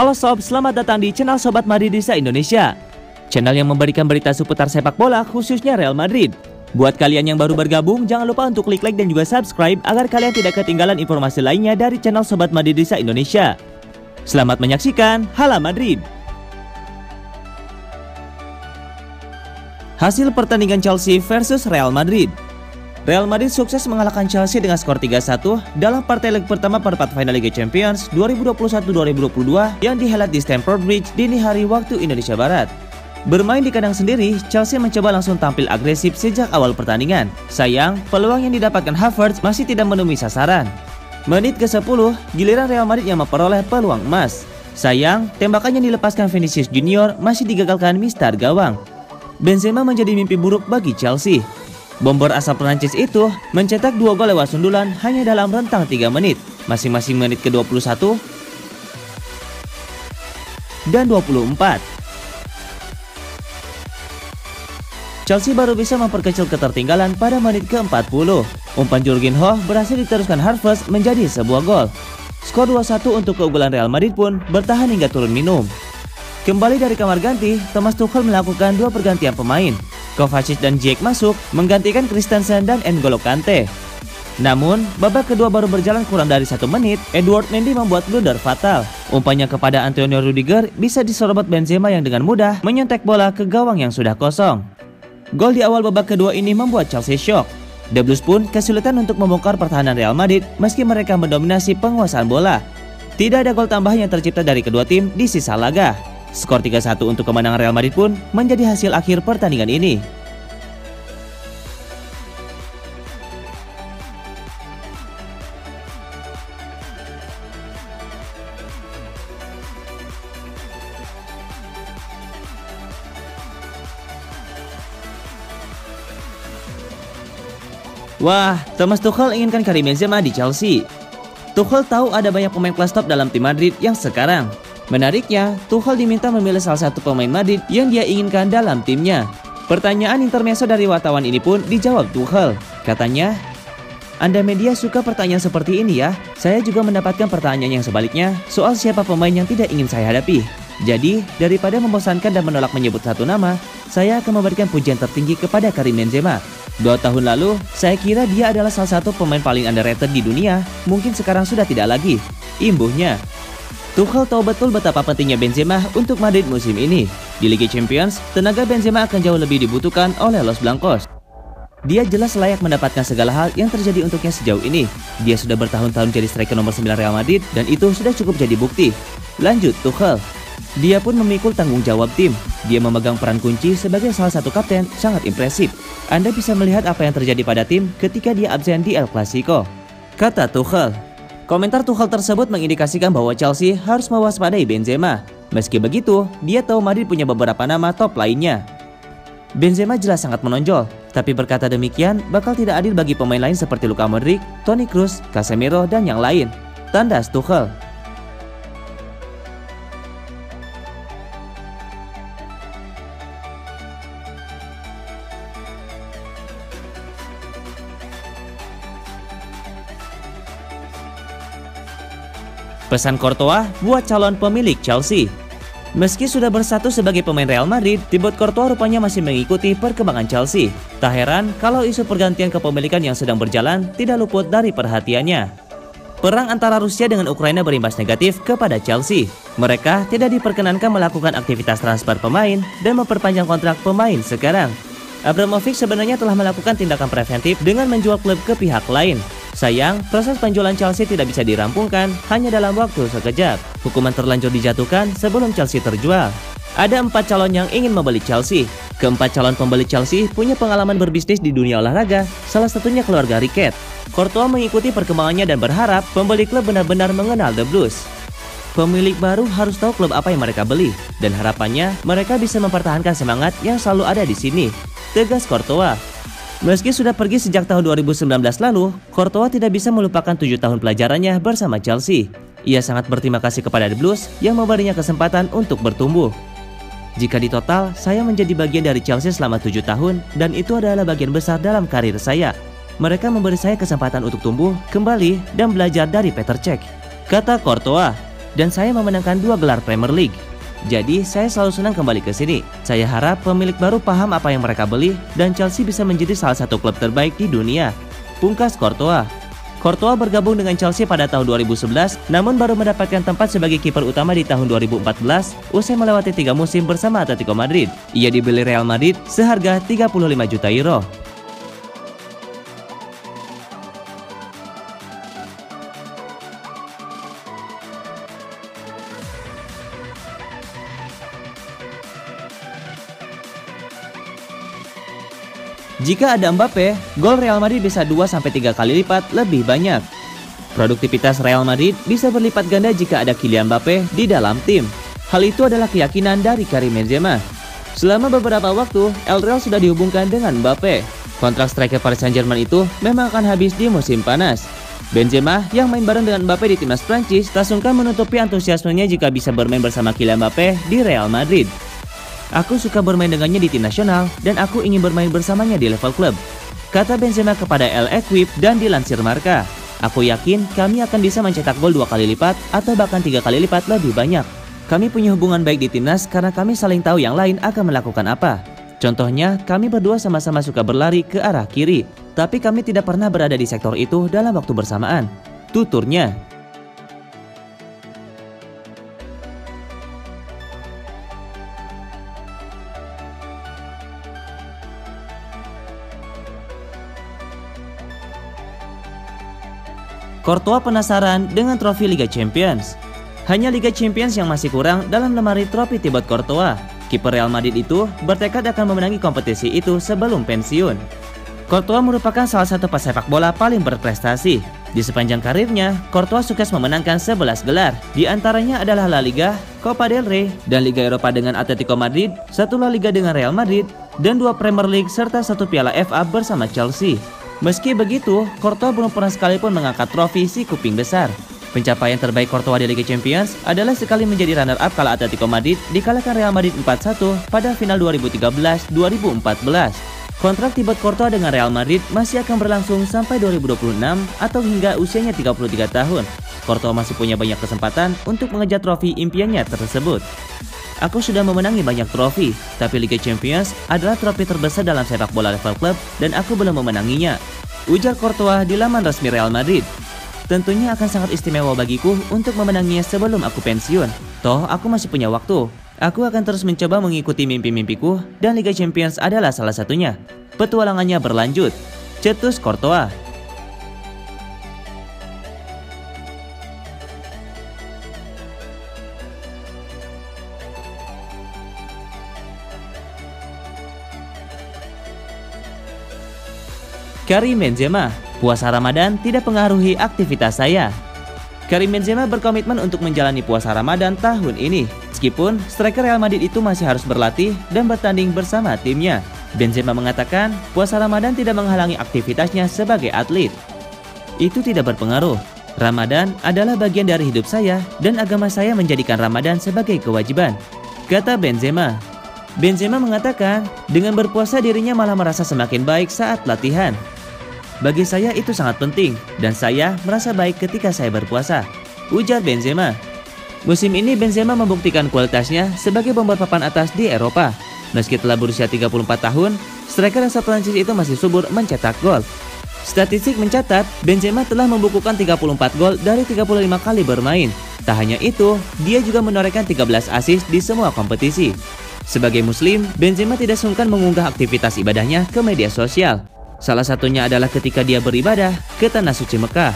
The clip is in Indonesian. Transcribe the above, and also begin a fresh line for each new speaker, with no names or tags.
Halo sob, selamat datang di channel Sobat Madridista Indonesia. Channel yang memberikan berita seputar sepak bola khususnya Real Madrid. Buat kalian yang baru bergabung, jangan lupa untuk klik like dan juga subscribe agar kalian tidak ketinggalan informasi lainnya dari channel Sobat Madridista Indonesia. Selamat menyaksikan Hala Madrid. Hasil pertandingan Chelsea versus Real Madrid. Real Madrid sukses mengalahkan Chelsea dengan skor 3-1 dalam partai leg pertama perempat final Liga Champions 2021-2022 yang dihelat di Stamford Bridge dini hari waktu Indonesia Barat. Bermain di kandang sendiri, Chelsea mencoba langsung tampil agresif sejak awal pertandingan. Sayang, peluang yang didapatkan Havertz masih tidak menemui sasaran. Menit ke-10, giliran Real Madrid yang memperoleh peluang emas. Sayang, tembakan yang dilepaskan Vinicius Junior masih digagalkan mistar gawang. Benzema menjadi mimpi buruk bagi Chelsea. Bomber asal Prancis itu mencetak 2 gol lewat sundulan hanya dalam rentang 3 menit, masing-masing menit ke-21 dan 24. Chelsea baru bisa memperkecil ketertinggalan pada menit ke-40. Umpan Jorginho berhasil diteruskan Havertz menjadi sebuah gol. Skor 2-1 untuk keunggulan Real Madrid pun bertahan hingga turun minum. Kembali dari kamar ganti, Thomas Tuchel melakukan 2 pergantian pemain. Kovacic dan Ziyech masuk menggantikan Christensen dan N'Golo Kante. Namun, babak kedua baru berjalan kurang dari 1 menit, Edouard Mendy membuat blunder fatal. Umpannya kepada Antonio Rudiger bisa diserobot Benzema yang dengan mudah menyontek bola ke gawang yang sudah kosong. Gol di awal babak kedua ini membuat Chelsea shock. The Blues pun kesulitan untuk membongkar pertahanan Real Madrid meski mereka mendominasi penguasaan bola. Tidak ada gol tambahan yang tercipta dari kedua tim di sisa laga. Skor 3-1 untuk kemenangan Real Madrid pun menjadi hasil akhir pertandingan ini. Wah, Thomas Tuchel inginkan Karim Benzema di Chelsea. Tuchel tahu ada banyak pemain kelas top dalam tim Madrid yang sekarang. Menariknya, Tuchel diminta memilih salah satu pemain Madrid yang dia inginkan dalam timnya. Pertanyaan intermezzo dari wartawan ini pun dijawab Tuchel. Katanya, "Anda media suka pertanyaan seperti ini ya? Saya juga mendapatkan pertanyaan yang sebaliknya soal siapa pemain yang tidak ingin saya hadapi. Jadi, daripada membosankan dan menolak menyebut satu nama, saya akan memberikan pujian tertinggi kepada Karim Benzema. 2 tahun lalu, saya kira dia adalah salah satu pemain paling underrated di dunia. Mungkin sekarang sudah tidak lagi," imbuhnya. Tuchel tahu betul betapa pentingnya Benzema untuk Madrid musim ini. Di Liga Champions, tenaga Benzema akan jauh lebih dibutuhkan oleh Los Blancos. Dia jelas layak mendapatkan segala hal yang terjadi untuknya sejauh ini. Dia sudah bertahun-tahun jadi striker nomor 9 Real Madrid dan itu sudah cukup jadi bukti. Lanjut Tuchel. Dia pun memikul tanggung jawab tim. Dia memegang peran kunci sebagai salah satu kapten sangat impresif. Anda bisa melihat apa yang terjadi pada tim ketika dia absen di El Clasico, kata Tuchel. Komentar Tuchel tersebut mengindikasikan bahwa Chelsea harus mewaspadai Benzema. Meski begitu, dia tahu Madrid punya beberapa nama top lainnya. Benzema jelas sangat menonjol, tapi berkata demikian bakal tidak adil bagi pemain lain seperti Luka Modric, Toni Kroos, Casemiro, dan yang lain, tandas Tuchel. Pesan Courtois buat calon pemilik Chelsea. Meski sudah bersatu sebagai pemain Real Madrid, Thibaut Courtois rupanya masih mengikuti perkembangan Chelsea. Tak heran kalau isu pergantian kepemilikan yang sedang berjalan tidak luput dari perhatiannya. Perang antara Rusia dengan Ukraina berimbas negatif kepada Chelsea. Mereka tidak diperkenankan melakukan aktivitas transfer pemain dan memperpanjang kontrak pemain sekarang. Abramovich sebenarnya telah melakukan tindakan preventif dengan menjual klub ke pihak lain. Sayang, proses penjualan Chelsea tidak bisa dirampungkan hanya dalam waktu sekejap. Hukuman terlanjur dijatuhkan sebelum Chelsea terjual. Ada 4 calon yang ingin membeli Chelsea. Keempat calon pembeli Chelsea punya pengalaman berbisnis di dunia olahraga, salah satunya keluarga Riquet. Courtois mengikuti perkembangannya dan berharap pembeli klub benar-benar mengenal The Blues. Pemilik baru harus tahu klub apa yang mereka beli, dan harapannya mereka bisa mempertahankan semangat yang selalu ada di sini, tegas Courtois. Meski sudah pergi sejak tahun 2019 lalu, Courtois tidak bisa melupakan 7 tahun pelajarannya bersama Chelsea. Ia sangat berterima kasih kepada The Blues yang memberinya kesempatan untuk bertumbuh. Jika ditotal, saya menjadi bagian dari Chelsea selama 7 tahun dan itu adalah bagian besar dalam karir saya. Mereka memberi saya kesempatan untuk tumbuh, kembali, dan belajar dari Petr Cech, kata Courtois. dan saya memenangkan 2 gelar Premier League. Jadi saya selalu senang kembali ke sini. Saya harap pemilik baru paham apa yang mereka beli dan Chelsea bisa menjadi salah satu klub terbaik di dunia. Pungkas Courtois. Courtois bergabung dengan Chelsea pada tahun 2011, namun baru mendapatkan tempat sebagai kiper utama di tahun 2014 usai melewati 3 musim bersama Atletico Madrid. Ia dibeli Real Madrid seharga 35 juta euro. Jika ada Mbappe, gol Real Madrid bisa 2-3 kali lipat lebih banyak. Produktivitas Real Madrid bisa berlipat ganda jika ada Kylian Mbappe di dalam tim. Hal itu adalah keyakinan dari Karim Benzema. Selama beberapa waktu, El Real sudah dihubungkan dengan Mbappe. Kontrak striker Paris Saint-Germain itu memang akan habis di musim panas. Benzema yang main bareng dengan Mbappe di timnas Prancis tak sungkan menutupi antusiasmenya jika bisa bermain bersama Kylian Mbappe di Real Madrid. Aku suka bermain dengannya di tim nasional dan aku ingin bermain bersamanya di level klub, kata Benzema kepada El Equipe dan dilansir Marca. Aku yakin kami akan bisa mencetak gol 2 kali lipat atau bahkan 3 kali lipat lebih banyak. Kami punya hubungan baik di timnas karena kami saling tahu yang lain akan melakukan apa. Contohnya, kami berdua sama-sama suka berlari ke arah kiri, tapi kami tidak pernah berada di sektor itu dalam waktu bersamaan, tuturnya. Courtois penasaran dengan trofi Liga Champions. Hanya Liga Champions yang masih kurang dalam lemari trofi Thibaut Courtois. Kiper Real Madrid itu bertekad akan memenangi kompetisi itu sebelum pensiun. Courtois merupakan salah satu pesepak bola paling berprestasi. Di sepanjang karirnya, Courtois sukses memenangkan 11 gelar. Di antaranya adalah La Liga, Copa del Rey, dan Liga Eropa dengan Atletico Madrid, 1 La Liga dengan Real Madrid, dan 2 Premier League serta 1 Piala FA bersama Chelsea. Meski begitu, Courtois belum pernah sekalipun mengangkat trofi si kuping besar. Pencapaian terbaik Courtois di Liga Champions adalah sekali menjadi runner-up kala Atletico Madrid dikalahkan Real Madrid 4-1 pada final 2013-2014. Kontrak Thibaut Courtois dengan Real Madrid masih akan berlangsung sampai 2026 atau hingga usianya 33 tahun. Courtois masih punya banyak kesempatan untuk mengejar trofi impiannya tersebut. Aku sudah memenangi banyak trofi, tapi Liga Champions adalah trofi terbesar dalam sepak bola level klub dan aku belum memenanginya, ujar Courtois di laman resmi Real Madrid. Tentunya akan sangat istimewa bagiku untuk memenanginya sebelum aku pensiun. Toh aku masih punya waktu. Aku akan terus mencoba mengikuti mimpi-mimpiku dan Liga Champions adalah salah satunya. Petualangannya berlanjut, cetus Courtois. Karim Benzema, puasa Ramadan tidak mempengaruhi aktivitas saya. Karim Benzema berkomitmen untuk menjalani puasa Ramadan tahun ini, meskipun striker Real Madrid itu masih harus berlatih dan bertanding bersama timnya. Benzema mengatakan puasa Ramadan tidak menghalangi aktivitasnya sebagai atlet. Itu tidak berpengaruh. Ramadan adalah bagian dari hidup saya dan agama saya menjadikan Ramadan sebagai kewajiban, kata Benzema. Benzema mengatakan dengan berpuasa dirinya malah merasa semakin baik saat latihan. Bagi saya itu sangat penting dan saya merasa baik ketika saya berpuasa, ujar Benzema. Musim ini Benzema membuktikan kualitasnya sebagai pembuat papan atas di Eropa. Meski telah berusia 34 tahun, striker asal Prancis itu masih subur mencetak gol. Statistik mencatat Benzema telah membukukan 34 gol dari 35 kali bermain. Tak hanya itu, dia juga menorehkan 13 assist di semua kompetisi. Sebagai muslim, Benzema tidak sungkan mengunggah aktivitas ibadahnya ke media sosial. Salah satunya adalah ketika dia beribadah ke Tanah Suci Mekah.